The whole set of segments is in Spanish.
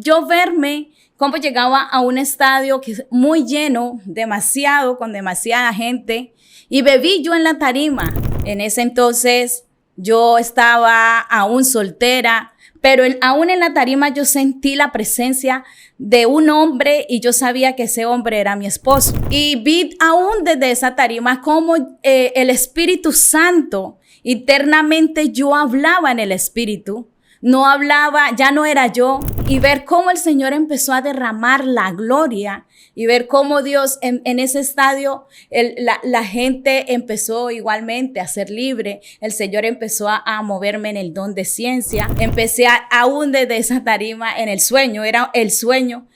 yo verme cómo llegaba a un estadio que es muy lleno, demasiado, con demasiada gente, y bebí yo en la tarima. En ese entonces yo estaba aún soltera, pero aún en la tarima yo sentí la presencia de un hombre y yo sabía que ese hombre era mi esposo. Y vi aún desde esa tarima cómo el Espíritu Santo, internamente yo hablaba en el Espíritu. No hablaba, ya no era yo, y ver cómo el Señor empezó a derramar la gloria y ver cómo Dios en ese estadio, la gente empezó igualmente a ser libre. El Señor empezó a moverme en el don de ciencia. Empecé aún desde esa tarima en el sueño, era el sueño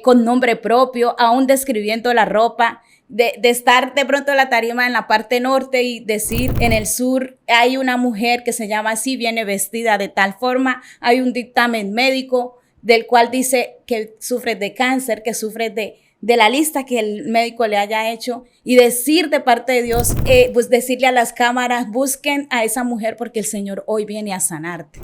con nombre propio, aún describiendo la ropa. De estar de pronto en la tarima en la parte norte y decir en el sur hay una mujer que se llama así, viene vestida de tal forma, hay un dictamen médico del cual dice que sufre de cáncer, que sufre de la lista que el médico le haya hecho, y decir de parte de Dios, pues decirle a las cámaras, busquen a esa mujer porque el Señor hoy viene a sanarte.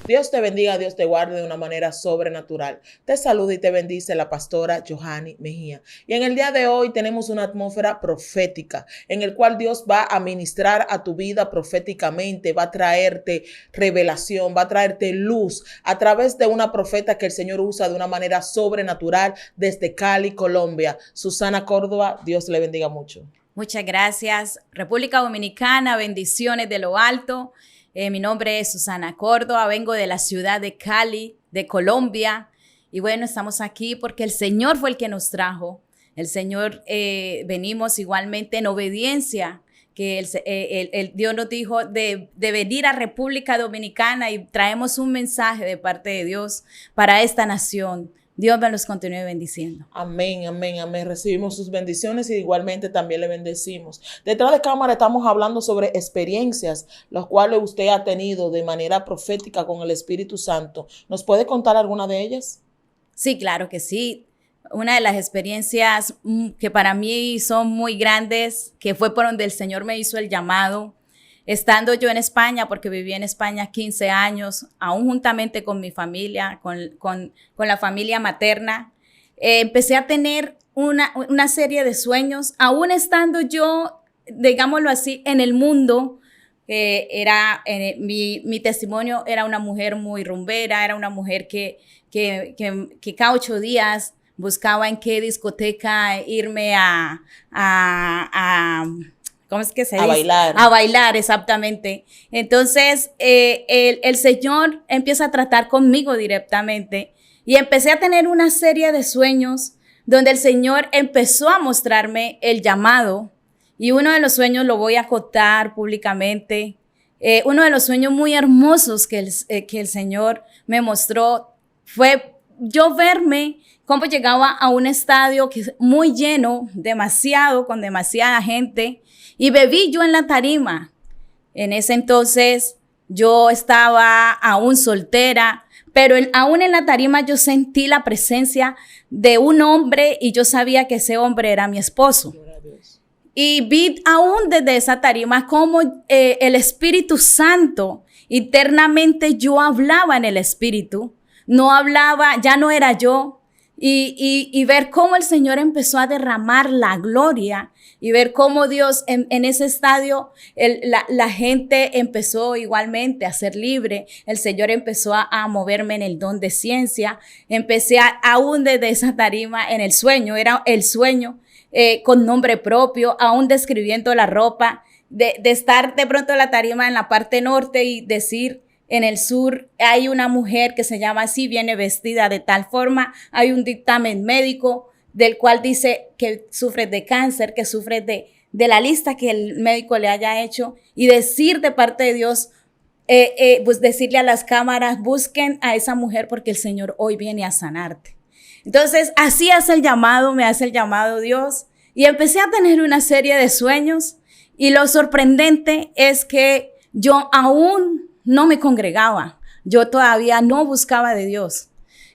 Dios te bendiga, Dios te guarde de una manera sobrenatural. Te saluda y te bendice la pastora Johanny Mejía. Y en el día de hoy tenemos una atmósfera profética en el cual Dios va a ministrar a tu vida proféticamente, va a traerte revelación, va a traerte luz a través de una profeta que el Señor usa de una manera sobrenatural desde Cali, Colombia. Susana Córdoba, Dios le bendiga mucho. Muchas gracias. República Dominicana, bendiciones de lo alto. Mi nombre es Susana Córdoba, vengo de la ciudad de Cali, de Colombia. Y bueno, estamos aquí porque el Señor fue el que nos trajo. El Señor, venimos igualmente en obediencia, que el Dios nos dijo de venir a República Dominicana y traemos un mensaje de parte de Dios para esta nación. Dios me los continúe bendiciendo. Amén, amén, amén. Recibimos sus bendiciones y igualmente también le bendecimos. Detrás de cámara estamos hablando sobre experiencias, las cuales usted ha tenido de manera profética con el Espíritu Santo. ¿Nos puede contar alguna de ellas? Sí, claro que sí. Una de las experiencias que para mí son muy grandes, que fue por donde el Señor me hizo el llamado, estando yo en España, porque viví en España 15 años, aún juntamente con mi familia, con la familia materna, empecé a tener una serie de sueños, aún estando yo, digámoslo así, en el mundo. Mi testimonio era una mujer muy rumbera, era una mujer que cada 8 días buscaba en qué discoteca irme ¿cómo es que se dice? A bailar. A bailar, exactamente. Entonces, el Señor empieza a tratar conmigo directamente y empecé a tener una serie de sueños donde el Señor empezó a mostrarme el llamado. Y uno de los sueños lo voy a contar públicamente. Uno de los sueños muy hermosos que el Señor me mostró fue yo verme cómo llegaba a un estadio que es muy lleno, demasiado, con demasiada gente, y bebí yo en la tarima. En ese entonces yo estaba aún soltera, pero aún en la tarima yo sentí la presencia de un hombre y yo sabía que ese hombre era mi esposo. Y vi aún desde esa tarima cómo el Espíritu Santo, internamente yo hablaba en el Espíritu. No hablaba, ya no era yo. Y ver cómo el Señor empezó a derramar la gloria y ver cómo Dios en ese estadio, la gente empezó igualmente a ser libre. El Señor empezó a moverme en el don de ciencia. Empecé aún desde esa tarima en el sueño, era el sueño con nombre propio, aún describiendo la ropa, de estar de pronto en la tarima en la parte norte y decir, en el sur hay una mujer que se llama así, viene vestida de tal forma, hay un dictamen médico del cual dice que sufre de cáncer, que sufre de la lista que el médico le haya hecho, y decir de parte de Dios, pues decirle a las cámaras, busquen a esa mujer porque el Señor hoy viene a sanarte. Entonces, así hace el llamado, me hace el llamado Dios, y empecé a tener una serie de sueños, y lo sorprendente es que yo aún no me congregaba, yo todavía no buscaba de Dios.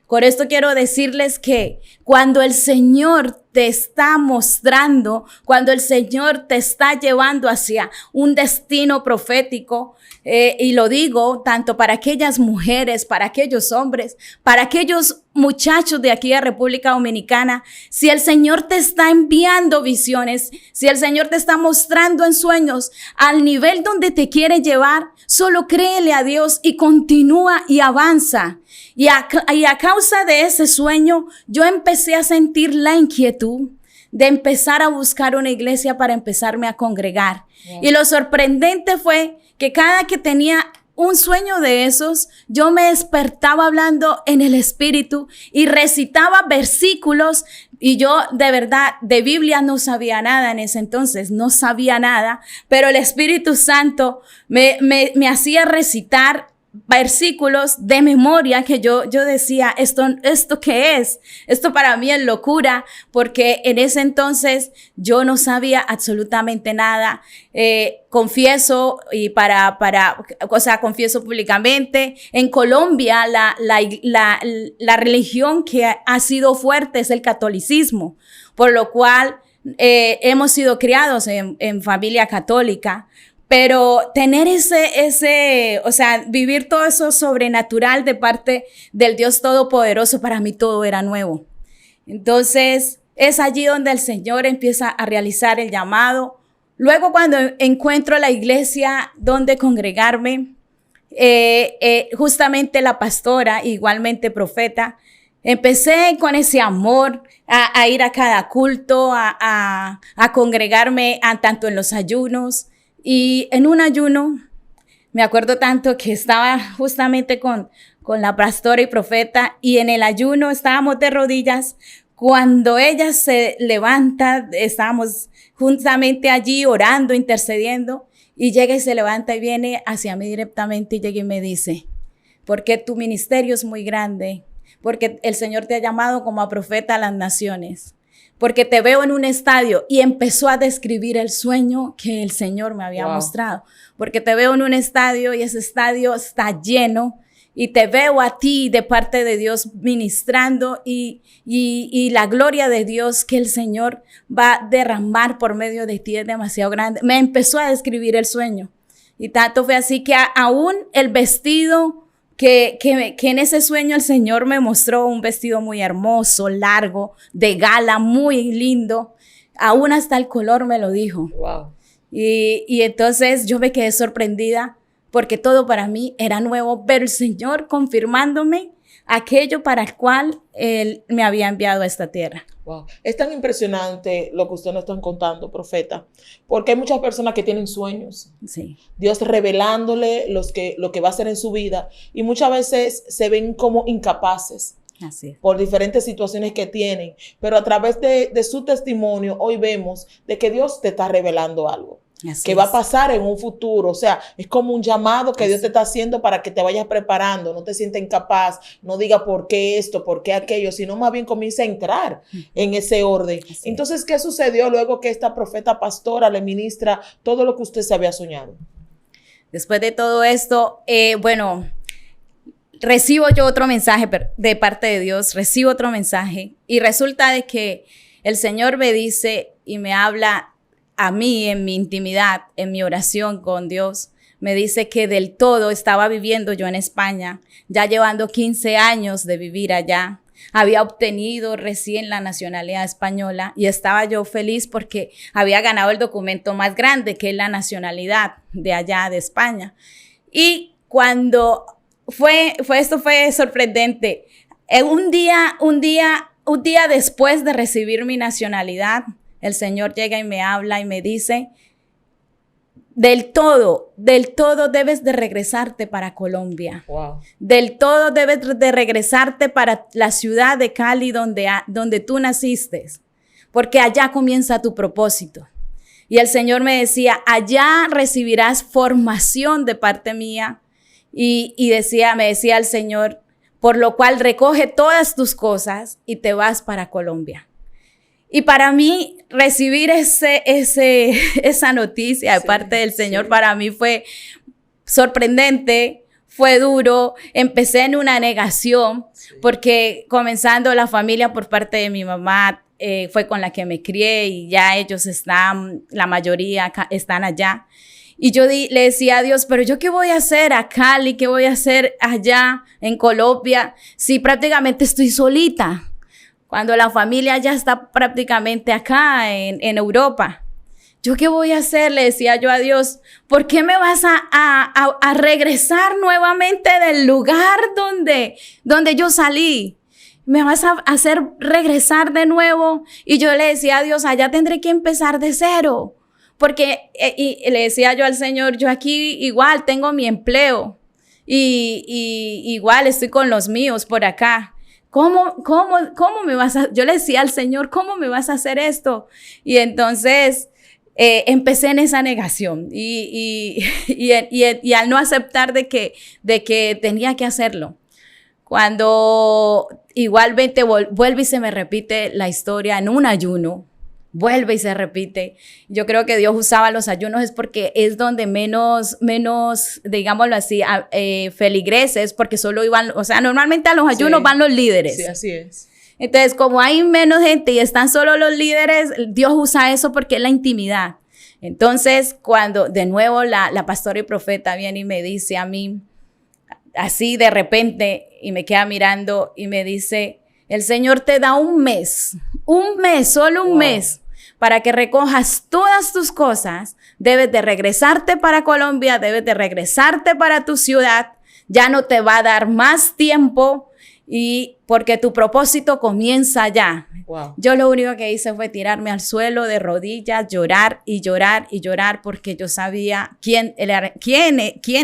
Con esto quiero decirles que cuando el Señor te está mostrando, cuando el Señor te está llevando hacia un destino profético, y lo digo tanto para aquellas mujeres, para aquellos hombres, para aquellos muchachos de aquí de República Dominicana, si el Señor te está enviando visiones, si el Señor te está mostrando en sueños al nivel donde te quiere llevar, solo créele a Dios y continúa y avanza. Y a causa de ese sueño, yo empecé a sentir la inquietud de empezar a buscar una iglesia para empezarme a congregar. Y lo sorprendente fue que cada que tenía un sueño de esos, yo me despertaba hablando en el Espíritu y recitaba versículos, y yo de verdad de Biblia no sabía nada en ese entonces, no sabía nada, pero el Espíritu Santo me hacía recitar versículos de memoria que yo decía, ¿esto qué es? Esto para mí es locura, porque en ese entonces yo no sabía absolutamente nada. Confieso confieso públicamente, en Colombia la religión que ha sido fuerte es el catolicismo, por lo cual hemos sido criados en familia católica. Pero tener vivir todo eso sobrenatural de parte del Dios Todopoderoso, para mí todo era nuevo. Entonces, es allí donde el Señor empieza a realizar el llamado. Luego, cuando encuentro la iglesia donde congregarme, justamente la pastora, igualmente profeta, empecé con ese amor a ir a cada culto, a congregarme tanto en los ayunos. Y en un ayuno, me acuerdo tanto que estaba justamente con la pastora y profeta, y en el ayuno estábamos de rodillas. Cuando ella se levanta, estábamos justamente allí orando, intercediendo, y llega y se levanta y viene hacia mí directamente y llega y me dice, porque tu ministerio es muy grande, porque el Señor te ha llamado como a profeta a las naciones, porque te veo en un estadio, y empezó a describir el sueño que el Señor me había mostrado, porque te veo en un estadio y ese estadio está lleno, y te veo a ti de parte de Dios ministrando, y la gloria de Dios que el Señor va a derramar por medio de ti es demasiado grande. Me empezó a describir el sueño, y tanto fue así que aún el vestido que en ese sueño el Señor me mostró, un vestido muy hermoso, largo, de gala, muy lindo. Aún hasta el color me lo dijo. Wow. Y entonces yo me quedé sorprendida, porque todo para mí era nuevo, pero el Señor confirmándome aquello para el cual Él me había enviado a esta tierra. Wow. Es tan impresionante lo que ustedes nos están contando, profeta, porque hay muchas personas que tienen sueños. Sí. Dios revelándole lo que va a hacer en su vida, y muchas veces se ven como incapaces. Así es. Por diferentes situaciones que tienen, pero a través de su testimonio hoy vemos de que Dios te está revelando algo. Así que va a pasar en un futuro. O sea, es como un llamado que Dios te está haciendo para que te vayas preparando, no te sientas incapaz, no diga por qué esto, por qué aquello, sino más bien comienza a entrar en ese orden. Entonces, ¿qué sucedió luego que esta profeta pastora le ministra todo lo que usted se había soñado? Después de todo esto, recibo yo otro mensaje de parte de Dios, recibo otro mensaje, y resulta de que el Señor me dice y me habla a mí en mi intimidad, en mi oración con Dios. Me dice que del todo estaba viviendo yo en España, ya llevando 15 años de vivir allá. Había obtenido recién la nacionalidad española y estaba yo feliz porque había ganado el documento más grande, que es la nacionalidad de allá de España. Y cuando esto fue sorprendente. Un día después de recibir mi nacionalidad, el Señor llega y me habla y me dice, del todo debes de regresarte para Colombia. Wow. Del todo debes de regresarte para la ciudad de Cali donde tú naciste, porque allá comienza tu propósito. Y el Señor me decía, allá recibirás formación de parte mía. Y me decía el Señor, por lo cual recoge todas tus cosas y te vas para Colombia. Y para mí, recibir esa noticia de parte del Señor, para mí fue sorprendente, fue duro. Empecé en una negación, porque comenzando la familia por parte de mi mamá, fue con la que me crié y ya ellos están, la mayoría están allá. Y yo le decía a Dios, pero ¿yo qué voy a hacer a Cali? ¿Qué voy a hacer allá en Colombia? Si prácticamente estoy solita, cuando la familia ya está prácticamente acá en Europa. ¿Yo qué voy a hacer? Le decía yo a Dios, ¿por qué me vas a regresar nuevamente del lugar donde yo salí? ¿Me vas a hacer regresar de nuevo? Y yo le decía a Dios, allá tendré que empezar de cero. Porque, y le decía yo al Señor, yo aquí igual tengo mi empleo y igual estoy con los míos por acá. ¿Cómo me vas a...? Yo le decía al Señor, ¿cómo me vas a hacer esto? Y entonces empecé en esa negación y al no aceptar de que tenía que hacerlo. Cuando igualmente vuelve y se me repite la historia en un ayuno, vuelve y se repite. Yo creo que Dios usaba los ayunos es porque es donde menos, digámoslo así, feligreses, porque solo iban, o sea, normalmente a los ayunos van los líderes. Sí, así es. Entonces, como hay menos gente y están solo los líderes, Dios usa eso porque es la intimidad. Entonces, cuando de nuevo la pastora y profeta viene y me dice a mí, así de repente, y me queda mirando y me dice, el Señor te da un mes, solo un mes, para que recojas todas tus cosas. Debes de regresarte para Colombia, debes de regresarte para tu ciudad, ya no te va a dar más tiempo y porque tu propósito comienza ya. Wow. Yo lo único que hice fue tirarme al suelo de rodillas, llorar y llorar y llorar porque yo sabía quién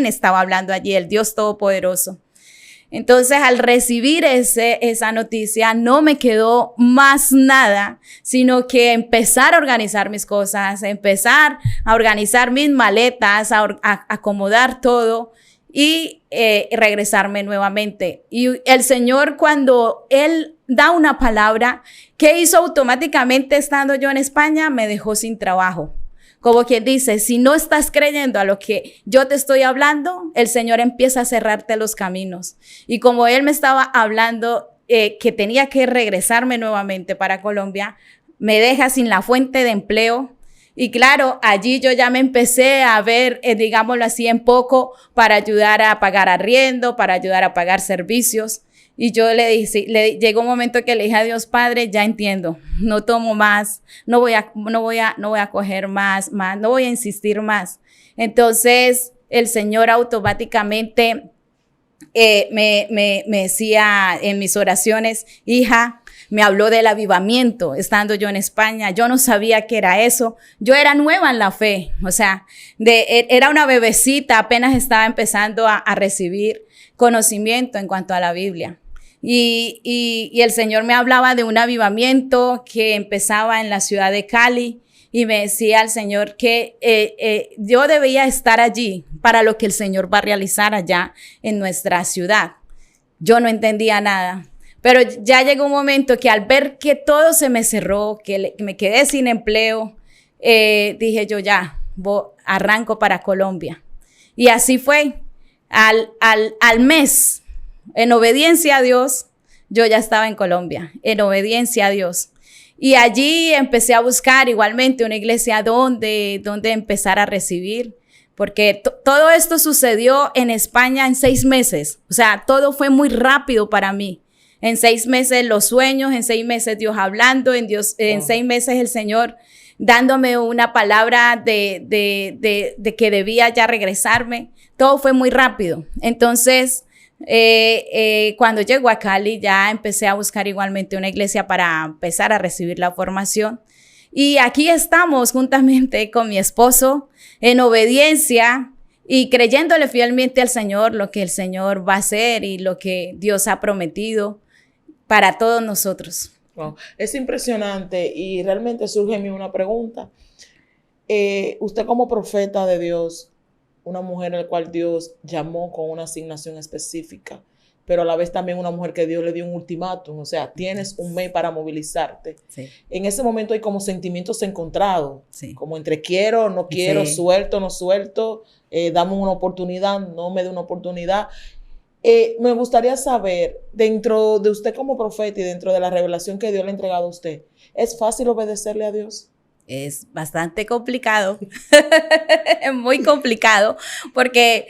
estaba hablando allí, el Dios Todopoderoso. Entonces, al recibir esa noticia, no me quedó más nada, sino que empezar a organizar mis cosas, empezar a organizar mis maletas, a acomodar todo y regresarme nuevamente. Y el Señor, cuando Él da una palabra, ¿qué hizo automáticamente estando yo en España? Me dejó sin trabajo. Como quien dice, si no estás creyendo a lo que yo te estoy hablando, el Señor empieza a cerrarte los caminos. Y como Él me estaba hablando que tenía que regresarme nuevamente para Colombia, me deja sin la fuente de empleo. Y claro, allí yo ya me empecé a ver, digámoslo así, en poco para ayudar a pagar arriendo, para ayudar a pagar servicios. Y yo llegó un momento que le dije a Dios, Padre, ya entiendo, no tomo más, no voy a coger más, no voy a insistir más. Entonces, el Señor automáticamente me decía en mis oraciones, hija, me habló del avivamiento estando yo en España. Yo no sabía qué era eso. Yo era nueva en la fe, o sea, era una bebecita, apenas estaba empezando a recibir conocimiento en cuanto a la Biblia. Y el Señor me hablaba de un avivamiento que empezaba en la ciudad de Cali y me decía el Señor que yo debía estar allí para lo que el Señor va a realizar allá en nuestra ciudad. Yo no entendía nada, pero ya llegó un momento que al ver que todo se me cerró, que me quedé sin empleo, dije yo ya, arranco para Colombia. Y así fue. Al mes, en obediencia a Dios, yo ya estaba en Colombia, en obediencia a Dios. Y allí empecé a buscar igualmente una iglesia donde empezar a recibir, porque todo esto sucedió en España en 6 meses. O sea, todo fue muy rápido para mí. En 6 meses los sueños, en 6 meses Dios hablando, en 6 meses el Señor dándome una palabra de que debía ya regresarme. Todo fue muy rápido. Entonces, cuando llego a Cali, ya empecé a buscar igualmente una iglesia para empezar a recibir la formación. Y aquí estamos juntamente con mi esposo en obediencia y creyéndole fielmente al Señor lo que el Señor va a hacer y lo que Dios ha prometido para todos nosotros. Wow. Es impresionante y realmente surge en mí una pregunta. Usted como profeta de Dios, una mujer a la cual Dios llamó con una asignación específica, pero a la vez también una mujer que Dios le dio un ultimátum, o sea, tienes un mes para movilizarte. Sí. En ese momento hay como sentimientos encontrados, sí, como entre quiero, no quiero, sí, suelto, no suelto, dame una oportunidad, no me dé una oportunidad. Me gustaría saber, dentro de usted como profeta y dentro de la revelación que Dios le ha entregado a usted, ¿es fácil obedecerle a Dios? Es bastante complicado, es muy complicado, porque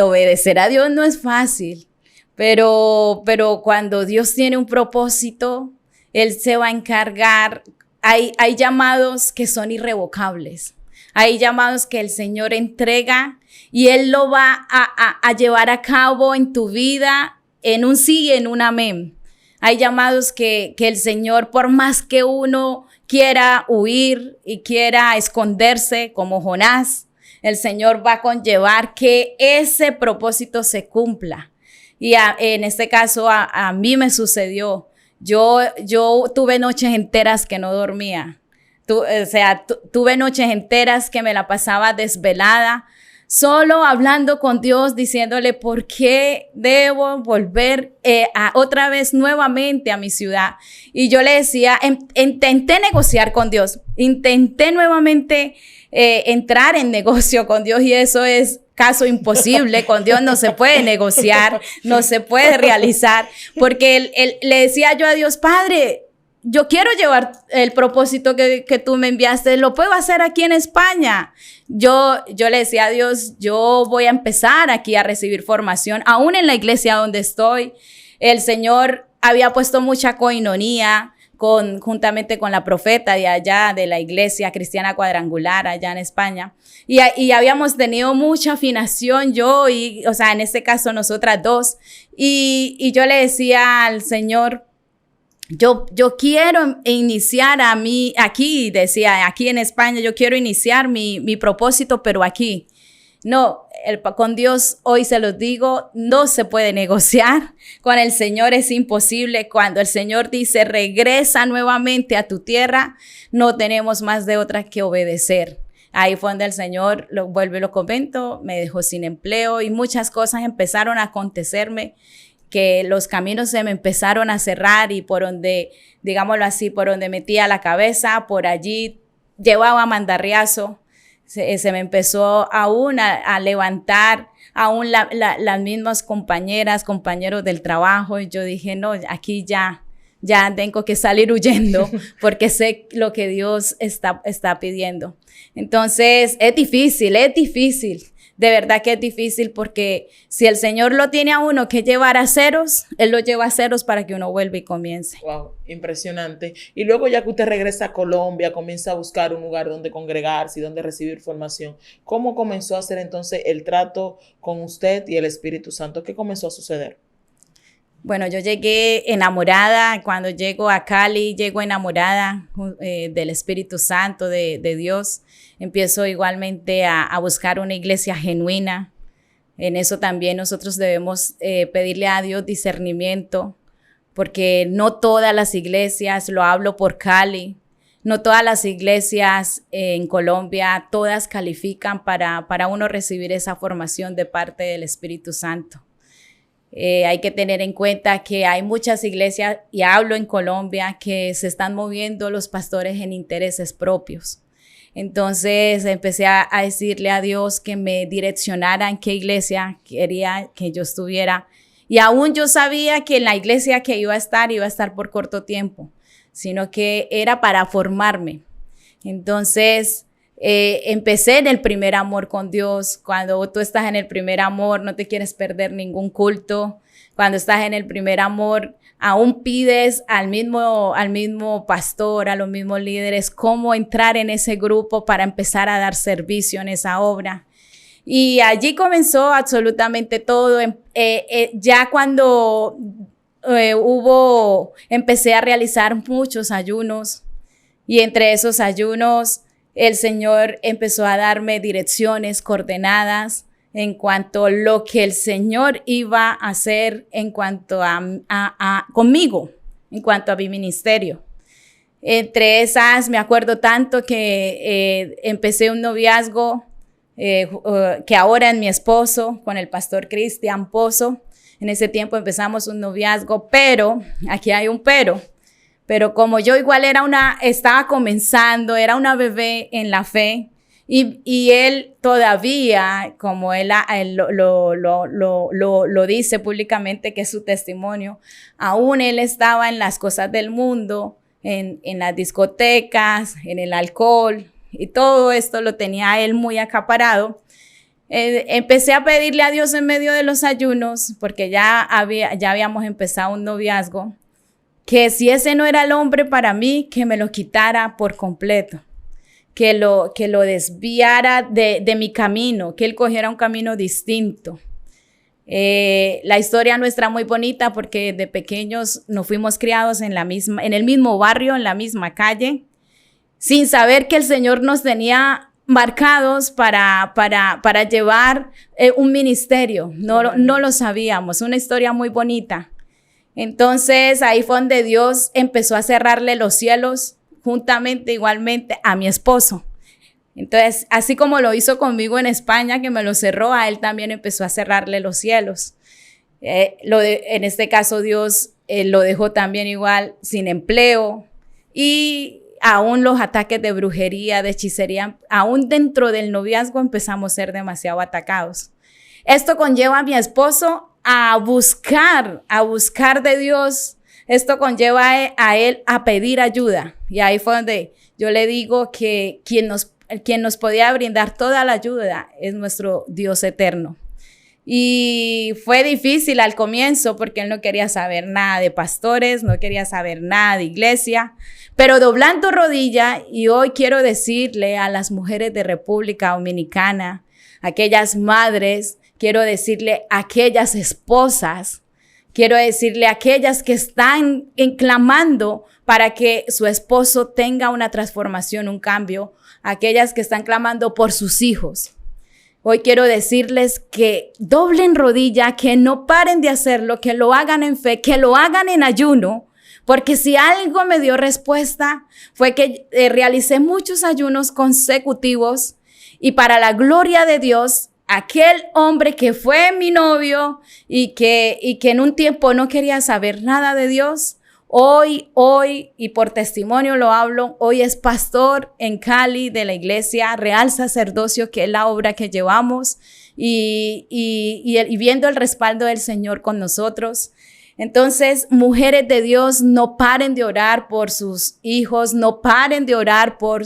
obedecer a Dios no es fácil, pero cuando Dios tiene un propósito, Él se va a encargar. Hay llamados que son irrevocables, hay llamados que el Señor entrega y Él lo va a llevar a cabo en tu vida en un sí y en un amén. Hay llamados que el Señor, por más que uno quiera huir y quiera esconderse como Jonás, el Señor va a conllevar que ese propósito se cumpla. Y en este caso a mí me sucedió. Yo tuve noches enteras que no dormía. Tuve noches enteras que me la pasaba desvelada, solo hablando con Dios, diciéndole por qué debo volver otra vez nuevamente a mi ciudad. Y yo le decía, intenté negociar con Dios, intenté nuevamente entrar en negocio con Dios, y eso es caso imposible. Con Dios no se puede negociar, no se puede realizar, porque él le decía yo a Dios, Padre, yo quiero llevar el propósito que tú me enviaste, lo puedo hacer aquí en España. Yo le decía a Dios, yo voy a empezar aquí a recibir formación, aún en la iglesia donde estoy. El Señor había puesto mucha coinonía juntamente con la profeta de allá, de la iglesia cristiana cuadrangular allá en España. Y habíamos tenido mucha afinación en este caso nosotras dos. Y yo le decía al Señor, yo quiero iniciar aquí en España, yo quiero iniciar mi propósito, pero aquí. No, con Dios hoy se los digo, no se puede negociar. Con el Señor es imposible. Cuando el Señor dice, regresa nuevamente a tu tierra, no tenemos más de otra que obedecer. Ahí fue donde el Señor, vuelvo y lo comento, me dejó sin empleo y muchas cosas empezaron a acontecerme, que los caminos se me empezaron a cerrar y por donde, digámoslo así, por donde metía la cabeza, por allí llevaba mandarriazo, se me empezó aún a levantar, aún las mismas compañeros del trabajo, y yo dije, no, aquí ya tengo que salir huyendo porque sé lo que Dios está pidiendo. Entonces, es difícil. De verdad que es difícil, porque si el Señor lo tiene a uno que llevar a ceros, Él lo lleva a ceros para que uno vuelva y comience. Wow, impresionante. Y luego, ya que usted regresa a Colombia, comienza a buscar un lugar donde congregarse y donde recibir formación. ¿Cómo comenzó a hacer entonces el trato con usted y el Espíritu Santo? ¿Qué comenzó a suceder? Bueno, yo llegué enamorada. Cuando llego a Cali, llego enamorada del Espíritu Santo, de Dios. Empiezo igualmente a buscar una iglesia genuina. En eso también nosotros debemos pedirle a Dios discernimiento, porque no todas las iglesias, lo hablo por Cali, no todas las iglesias en Colombia, todas califican para uno recibir esa formación de parte del Espíritu Santo. Hay que tener en cuenta que hay muchas iglesias, y hablo en Colombia, que se están moviendo los pastores en intereses propios. Entonces empecé a decirle a Dios que me direccionara en qué iglesia quería que yo estuviera. Y aún yo sabía que en la iglesia que iba a estar por corto tiempo, sino que era para formarme. Entonces empecé en el primer amor con Dios. Cuando tú estás en el primer amor, no te quieres perder ningún culto. Cuando estás en el primer amor, aún pides al mismo pastor, a los mismos líderes, cómo entrar en ese grupo para empezar a dar servicio en esa obra. Y allí comenzó absolutamente todo. Ya cuando empecé a realizar muchos ayunos, y entre esos ayunos el Señor empezó a darme direcciones, coordenadas, en cuanto a lo que el Señor iba a hacer en cuanto conmigo, en cuanto a mi ministerio. Entre esas, me acuerdo tanto que empecé un noviazgo que ahora es mi esposo, con el pastor Cristian Pozo. En ese tiempo empezamos un noviazgo, pero aquí hay un pero como yo igual estaba comenzando, era una bebé en la fe, Y él todavía, como él lo dice públicamente, que es su testimonio, aún él estaba en las cosas del mundo, en las discotecas, en el alcohol, y todo esto lo tenía él muy acaparado. Empecé a pedirle a Dios en medio de los ayunos, porque ya habíamos empezado un noviazgo, que si ese no era el hombre para mí, que me lo quitara por completo, que lo desviara de mi camino, que él cogiera un camino distinto. La historia nuestra muy bonita, porque de pequeños nos fuimos criados en el mismo barrio, en la misma calle, sin saber que el Señor nos tenía marcados para llevar un ministerio. No lo sabíamos, una historia muy bonita. Entonces ahí fue donde Dios empezó a cerrarle los cielos juntamente, igualmente, a mi esposo. Entonces, así como lo hizo conmigo en España, que me lo cerró, a él también empezó a cerrarle los cielos. En este caso Dios lo dejó también igual sin empleo, y aún los ataques de brujería, de hechicería, aún dentro del noviazgo empezamos a ser demasiado atacados. Esto conlleva a mi esposo a buscar de Dios. Esto conlleva a él a pedir ayuda. Y ahí fue donde yo le digo que quien nos podía brindar toda la ayuda es nuestro Dios eterno. Y fue difícil al comienzo, porque él no quería saber nada de pastores, no quería saber nada de iglesia, pero doblando rodilla. Y hoy quiero decirle a las mujeres de República Dominicana, aquellas madres, quiero decirle a aquellas esposas, quiero decirle a aquellas que están clamando para que su esposo tenga una transformación, un cambio, aquellas que están clamando por sus hijos. Hoy quiero decirles que doblen rodilla, que no paren de hacerlo, que lo hagan en fe, que lo hagan en ayuno, porque si algo me dio respuesta fue que realicé muchos ayunos consecutivos, y para la gloria de Dios, aquel hombre que fue mi novio y que en un tiempo no quería saber nada de Dios, hoy, y por testimonio lo hablo, hoy es pastor en Cali de la iglesia Real Sacerdocio, que es la obra que llevamos, y viendo el respaldo del Señor con nosotros. Entonces, mujeres de Dios, no paren de orar por sus hijos, no paren de orar por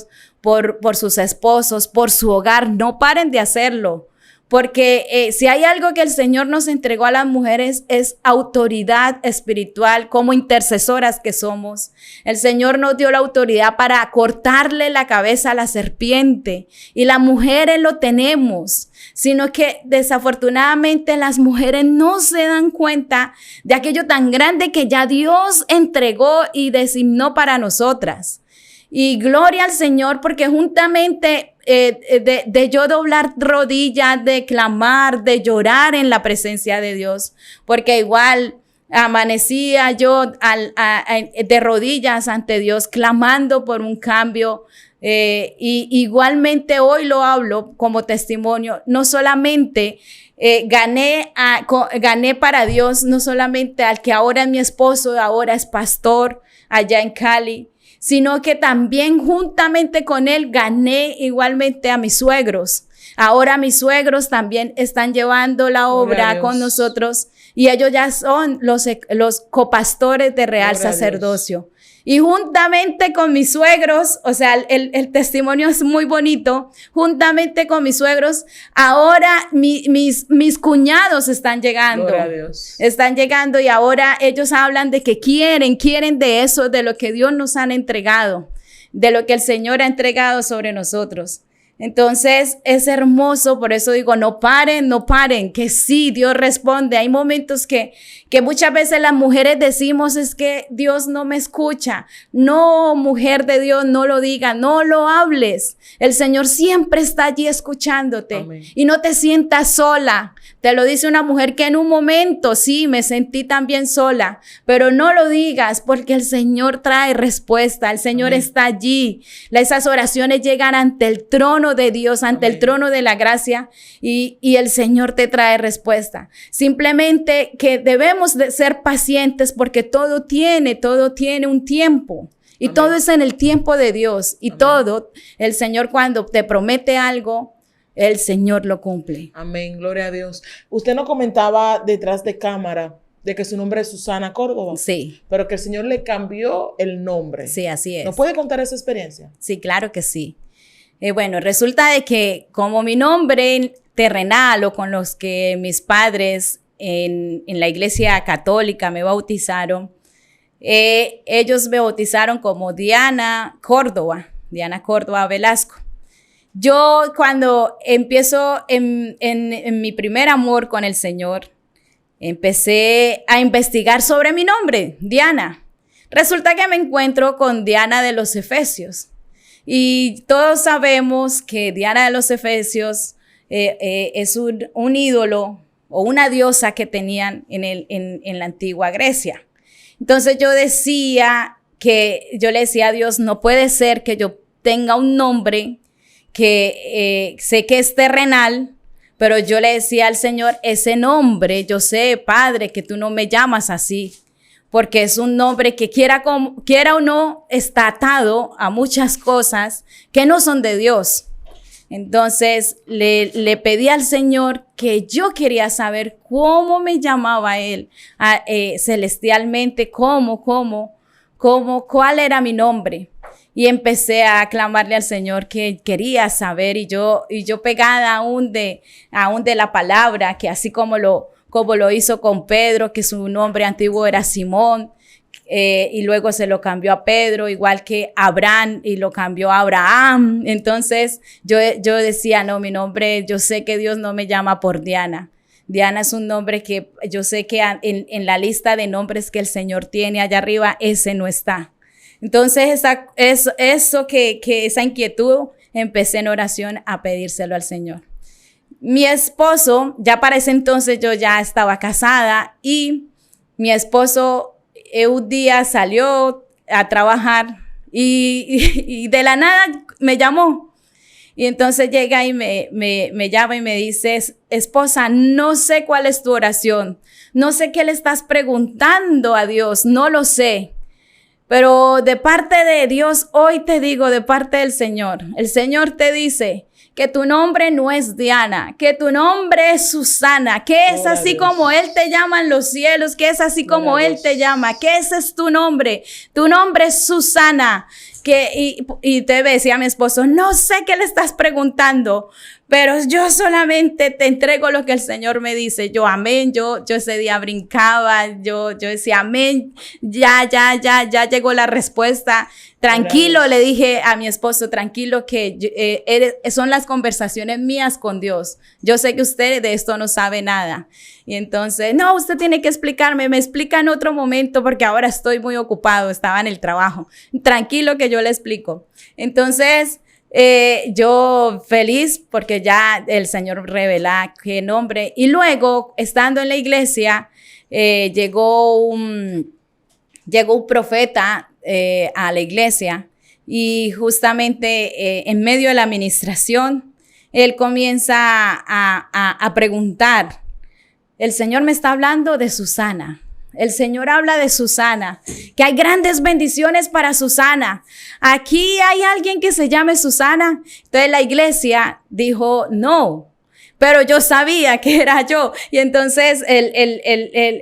sus esposos, por su hogar, no paren de hacerlo. Porque si hay algo que el Señor nos entregó a las mujeres es autoridad espiritual, como intercesoras que somos. El Señor nos dio la autoridad para cortarle la cabeza a la serpiente, y las mujeres lo tenemos, sino que desafortunadamente las mujeres no se dan cuenta de aquello tan grande que ya Dios entregó y designó para nosotras. Y gloria al Señor, porque juntamente de yo doblar rodillas, de clamar, de llorar en la presencia de Dios, porque igual amanecía yo de rodillas ante Dios, clamando por un cambio. Y igualmente hoy lo hablo como testimonio, no solamente gané para Dios, no solamente al que ahora es mi esposo, ahora es pastor allá en Cali, sino que también juntamente con él gané igualmente a mis suegros. Ahora mis suegros también están llevando la obra con nosotros, y ellos ya son los copastores de Real Sacerdocio. Y juntamente con mis suegros, o sea, el testimonio es muy bonito, juntamente con mis suegros, ahora mis cuñados están llegando. Gloria a Dios. Están llegando, y ahora ellos hablan de que quieren de eso, de lo que Dios nos han entregado, de lo que el Señor ha entregado sobre nosotros. Entonces es hermoso, por eso digo, no paren, que sí, Dios responde. Hay momentos que muchas veces las mujeres decimos, es que Dios no me escucha. No, mujer de Dios, no lo digas, no lo hables. El Señor siempre está allí escuchándote. Amén. Y no te sientas sola. Te lo dice una mujer que en un momento, sí, me sentí también sola, pero no lo digas, porque el Señor trae respuesta, el Señor Amén. Está allí. Esas oraciones llegan ante el trono de Dios, ante Amén. El trono de la gracia, y el Señor te trae respuesta. Simplemente que debemos de ser pacientes, porque todo tiene un tiempo. Y Amén. todo es en el tiempo de Dios. Y Amén. todo, el Señor cuando te promete algo, el Señor lo cumple. Amén, gloria a Dios. Usted nos comentaba detrás de cámara de que su nombre es Susana Córdoba. Sí, Pero que el Señor le cambió el nombre. sí, así es. ¿Nos puede contar esa experiencia? Sí, claro que sí. Bueno, resulta de que como mi nombre terrenal o con los que mis padres en la iglesia católica me bautizaron, ellos me bautizaron como Diana Córdoba Velasco. Yo cuando empiezo en mi primer amor con el Señor, empecé a investigar sobre mi nombre, Diana. Resulta que me encuentro con Diana de los Efesios. Y todos sabemos que Diana de los Efesios es un ídolo o una diosa que tenían en la antigua Grecia. Entonces yo le decía a Dios, no puede ser que yo tenga un nombre que sé que es terrenal, pero yo le decía al Señor, ese nombre, yo sé, Padre, que tú no me llamas así, porque es un nombre que quiera o no, está atado a muchas cosas que no son de Dios. Entonces le pedí al Señor que yo quería saber cómo me llamaba Él celestialmente, cuál era mi nombre. Y empecé a clamarle al Señor que quería saber y yo pegada aún de la palabra, que así como lo hizo con Pedro, que su nombre antiguo era Simón, y luego se lo cambió a Pedro, igual que Abraham, y lo cambió a Abraham. Entonces yo decía, no, mi nombre, yo sé que Dios no me llama por Diana. Diana es un nombre que yo sé que en la lista de nombres que el Señor tiene allá arriba, ese no está. Entonces esa inquietud, empecé en oración a pedírselo al Señor. Mi esposo, ya para ese entonces yo ya estaba casada y mi esposo un día salió a trabajar y de la nada me llamó. Y entonces llega y me llama y me dice, esposa, no sé cuál es tu oración, no sé qué le estás preguntando a Dios, no lo sé. Pero de parte de Dios, hoy te digo, de parte del Señor, el Señor te dice que tu nombre no es Diana, que tu nombre es Susana, que es así como Él te llama en los cielos, que es así como Él te llama, que ese es tu nombre es Susana. Y te decía a mi esposo, no sé qué le estás preguntando, pero yo solamente te entrego lo que el Señor me dice. Yo, amén, yo ese día brincaba, yo decía, amén, ya llegó la respuesta. Tranquilo, le dije a mi esposo, tranquilo, que son las conversaciones mías con Dios. Yo sé que usted de esto no sabe nada. Y entonces, no, usted tiene que explicarme, me explica en otro momento porque ahora estoy muy ocupado, estaba en el trabajo. Tranquilo que yo le explico. Entonces, yo feliz porque ya el Señor revela qué nombre. Y luego, estando en la iglesia, llegó un profeta a la iglesia y justamente en medio de la administración, él comienza a preguntar, el Señor me está hablando de Susana. El Señor habla de Susana, que hay grandes bendiciones para Susana. Aquí hay alguien que se llame Susana. Entonces la iglesia dijo, no, pero yo sabía que era yo. Y entonces,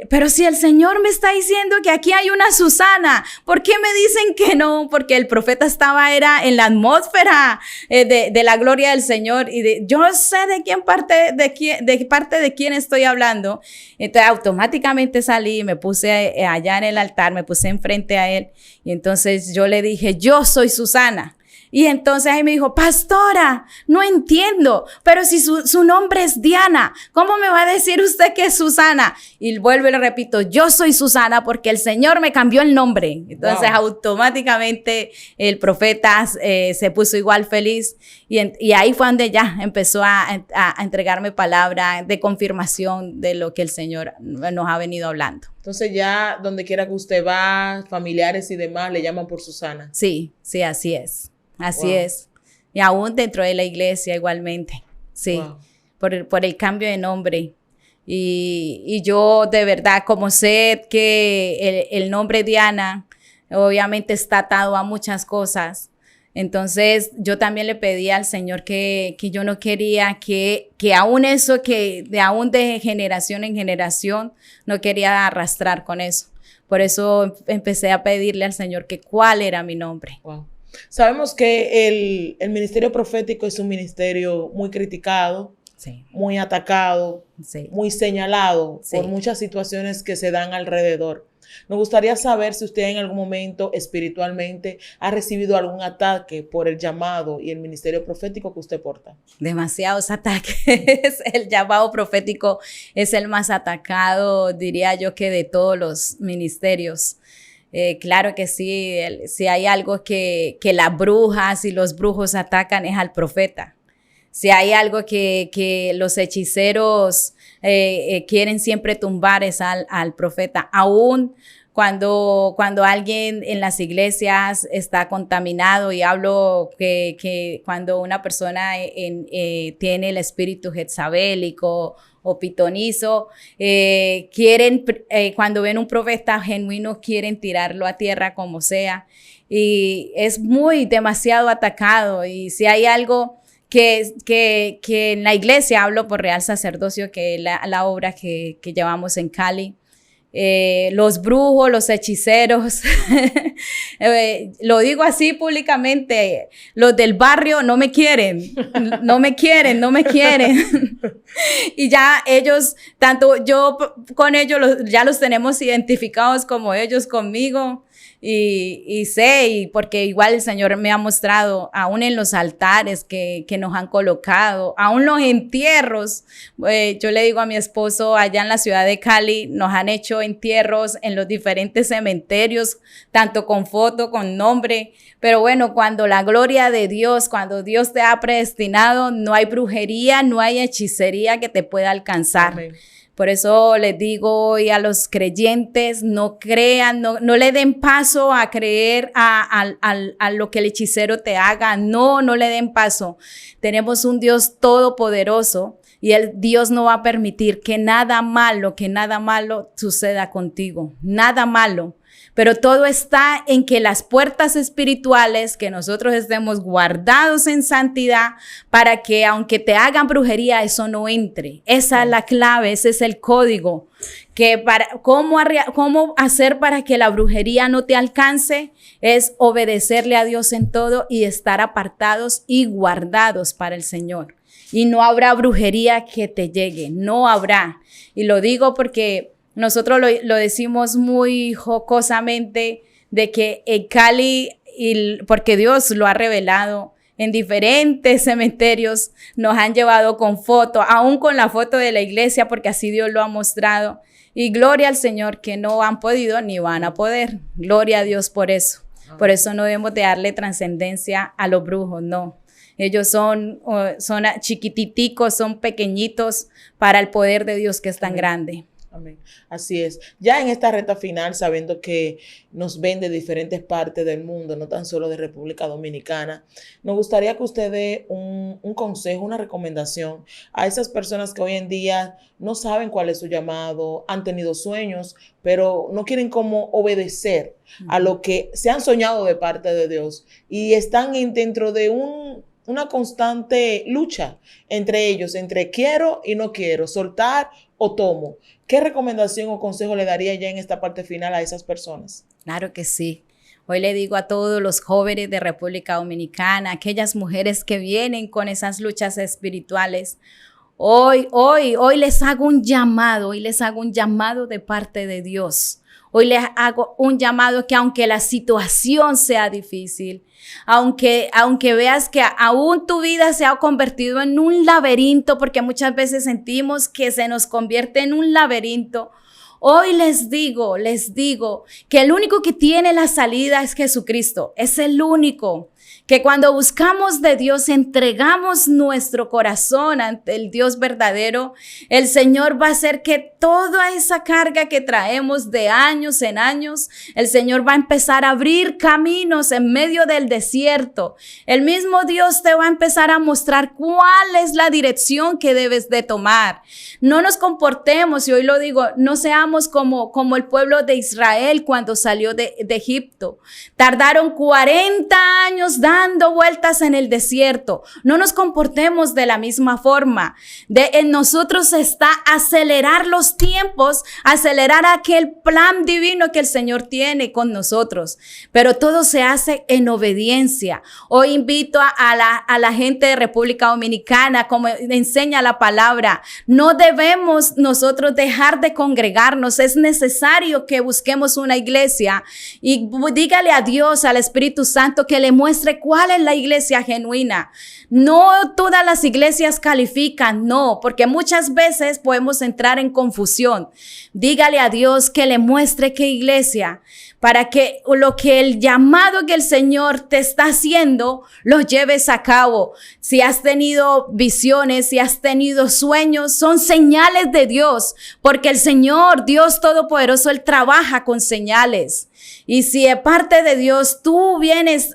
pero si el Señor me está diciendo que aquí hay una Susana, ¿por qué me dicen que no? Porque el profeta era en la atmósfera de la gloria del Señor. Y yo sé de parte de quién estoy hablando. Entonces, automáticamente salí, me puse allá en el altar, me puse enfrente a él. Y entonces yo le dije, yo soy Susana. Y entonces ahí me dijo, pastora, no entiendo, pero si su nombre es Diana, ¿cómo me va a decir usted que es Susana? Y vuelvo y le repito, yo soy Susana porque el Señor me cambió el nombre. Entonces automáticamente el profeta se puso igual feliz y ahí fue donde ya empezó a entregarme palabra de confirmación de lo que el Señor nos ha venido hablando. Entonces ya donde quiera que usted va, familiares y demás le llaman por Susana. Sí, así es. Así es. Y aún dentro de la iglesia igualmente. Sí. Wow. Por el cambio de nombre. Y yo de verdad, como sé que el nombre Diana obviamente está atado a muchas cosas. Entonces yo también le pedí al Señor que yo no quería que aún eso, aún de generación en generación, no quería arrastrar con eso. Por eso empecé a pedirle al Señor que cuál era mi nombre. Wow. Sabemos que el ministerio profético es un ministerio muy criticado, sí, muy atacado, sí, muy señalado, sí, por muchas situaciones que se dan alrededor. Nos gustaría saber si usted en algún momento espiritualmente ha recibido algún ataque por el llamado y el ministerio profético que usted porta. Demasiados ataques. El llamado profético es el más atacado, diría yo, que de todos los ministerios. Claro que sí, si hay algo que las brujas y los brujos atacan es al profeta. Si hay algo que los hechiceros quieren siempre tumbar es al profeta. Aún cuando alguien en las iglesias está contaminado, y hablo que cuando una persona tiene el espíritu jezabélico o pitonizo, cuando ven un profeta genuino, quieren tirarlo a tierra como sea. Y es demasiado atacado. Y si hay algo que en la iglesia, hablo por Real Sacerdocio, que es la obra que llevamos en Cali, los brujos, los hechiceros, lo digo así públicamente, los del barrio no me quieren. Y ya ellos, tanto yo con ellos, ya los tenemos identificados como ellos conmigo. Y sé, y porque igual el Señor me ha mostrado, aún en los altares que nos han colocado, aún los entierros, yo le digo a mi esposo, allá en la ciudad de Cali, nos han hecho entierros en los diferentes cementerios, tanto con foto, con nombre, pero bueno, cuando la gloria de Dios, cuando Dios te ha predestinado, no hay brujería, no hay hechicería que te pueda alcanzar. Amén. Por eso les digo hoy a los creyentes, no crean, no le den paso a creer a lo que el hechicero te haga. No le den paso. Tenemos un Dios todopoderoso y Dios no va a permitir que nada malo suceda contigo. Nada malo. Pero todo está en que las puertas espirituales, que nosotros estemos guardados en santidad para que aunque te hagan brujería, eso no entre. Esa es la clave, ese es el código. ¿Cómo hacer para que la brujería no te alcance? Es obedecerle a Dios en todo y estar apartados y guardados para el Señor. Y no habrá brujería que te llegue, no habrá. Y lo digo porque nosotros lo decimos muy jocosamente de que en Cali, porque Dios lo ha revelado, en diferentes cementerios nos han llevado con foto, aún con la foto de la iglesia, porque así Dios lo ha mostrado. Y gloria al Señor que no han podido ni van a poder. Gloria a Dios por eso. Por eso no debemos de darle trascendencia a los brujos, no. Ellos son chiquititicos, son pequeñitos para el poder de Dios que es tan grande. Amén. Así es. Ya en esta recta final, sabiendo que nos ven de diferentes partes del mundo, no tan solo de República Dominicana, nos gustaría que usted dé un consejo, una recomendación a esas personas que hoy en día no saben cuál es su llamado, han tenido sueños, pero no quieren como obedecer a lo que se han soñado de parte de Dios y están dentro de una constante lucha entre ellos, entre quiero y no quiero, soltar o tomo. ¿Qué recomendación o consejo le daría ya en esta parte final a esas personas? Claro que sí. Hoy le digo a todos los jóvenes de República Dominicana, aquellas mujeres que vienen con esas luchas espirituales, hoy les hago un llamado, de parte de Dios. Hoy les hago un llamado que aunque la situación sea difícil, aunque veas que aún tu vida se ha convertido en un laberinto, porque muchas veces sentimos que se nos convierte en un laberinto, hoy les digo que el único que tiene la salida es Jesucristo, es el único. que cuando buscamos de Dios, entregamos nuestro corazón ante el Dios verdadero, el Señor va a hacer que toda esa carga que traemos de años en años, el Señor va a empezar a abrir caminos en medio del desierto. El mismo Dios te va a empezar a mostrar cuál es la dirección que debes de tomar. No nos comportemos, y hoy lo digo, no seamos como el pueblo de Israel cuando salió de Egipto. Tardaron 40 años dando vueltas en el desierto. No nos comportemos de la misma forma. En nosotros está acelerar los tiempos, acelerar aquel plan divino que el Señor tiene con nosotros. Pero todo se hace en obediencia. Hoy invito a la gente de República Dominicana, como enseña la palabra, no debemos nosotros dejar de congregarnos. Es necesario que busquemos una iglesia y dígale a Dios, al Espíritu Santo, que le muestre cuál es la iglesia genuina. No todas las iglesias califican, no, porque muchas veces podemos entrar en confusión. Dígale a Dios que le muestre qué iglesia, para que el llamado que el Señor te está haciendo, lo lleves a cabo. Si has tenido visiones, si has tenido sueños, son señales de Dios, porque el Señor, Dios Todopoderoso, Él trabaja con señales. Y si de parte de Dios tú vienes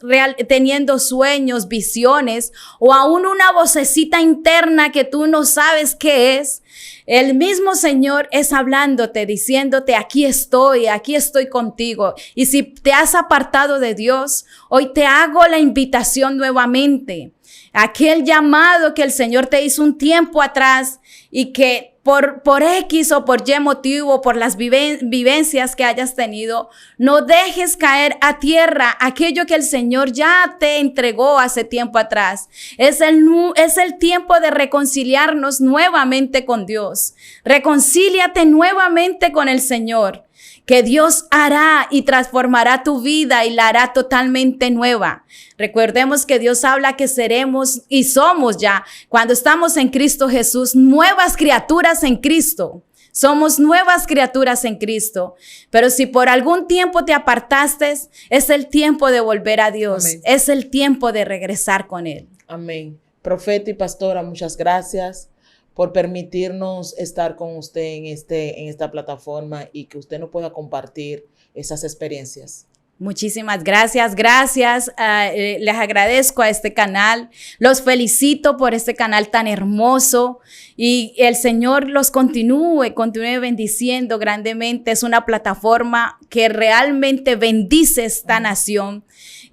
teniendo sueños, visiones, o aún una vocecita interna que tú no sabes qué es, el mismo Señor es hablándote, diciéndote, aquí estoy contigo. Y si te has apartado de Dios, hoy te hago la invitación nuevamente. Aquel llamado que el Señor te hizo un tiempo atrás y que por X o por Y motivo, por las vivencias que hayas tenido, no dejes caer a tierra aquello que el Señor ya te entregó hace tiempo atrás. Es el tiempo de reconciliarnos nuevamente con Dios. Reconcíliate nuevamente con el Señor, que Dios hará y transformará tu vida y la hará totalmente nueva. Recordemos que Dios habla que seremos y somos ya, cuando estamos en Cristo Jesús, nuevas criaturas en Cristo. Somos nuevas criaturas en Cristo. Pero si por algún tiempo te apartaste, es el tiempo de volver a Dios. Amén. Es el tiempo de regresar con Él. Amén. Profeta y pastora, muchas gracias por permitirnos estar con usted en esta plataforma y que usted nos pueda compartir esas experiencias. Muchísimas gracias, les agradezco a este canal, los felicito por este canal tan hermoso y el Señor los continúe bendiciendo grandemente. Es una plataforma que realmente bendice esta nación.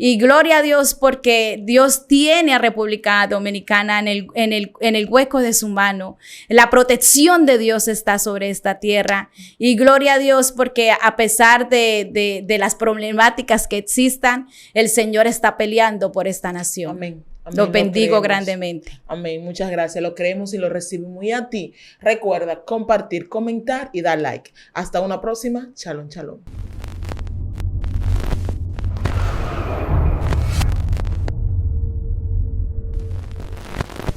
Y gloria a Dios porque Dios tiene a República Dominicana en el hueco de su mano. La protección de Dios está sobre esta tierra. Y gloria a Dios porque a pesar de las problemáticas que existan, el Señor está peleando por esta nación. Amén. Amén. Los bendigo grandemente. Amén. Muchas gracias. Lo creemos y lo recibimos. Y a ti, recuerda compartir, comentar y dar like. Hasta una próxima. Shalom, shalom.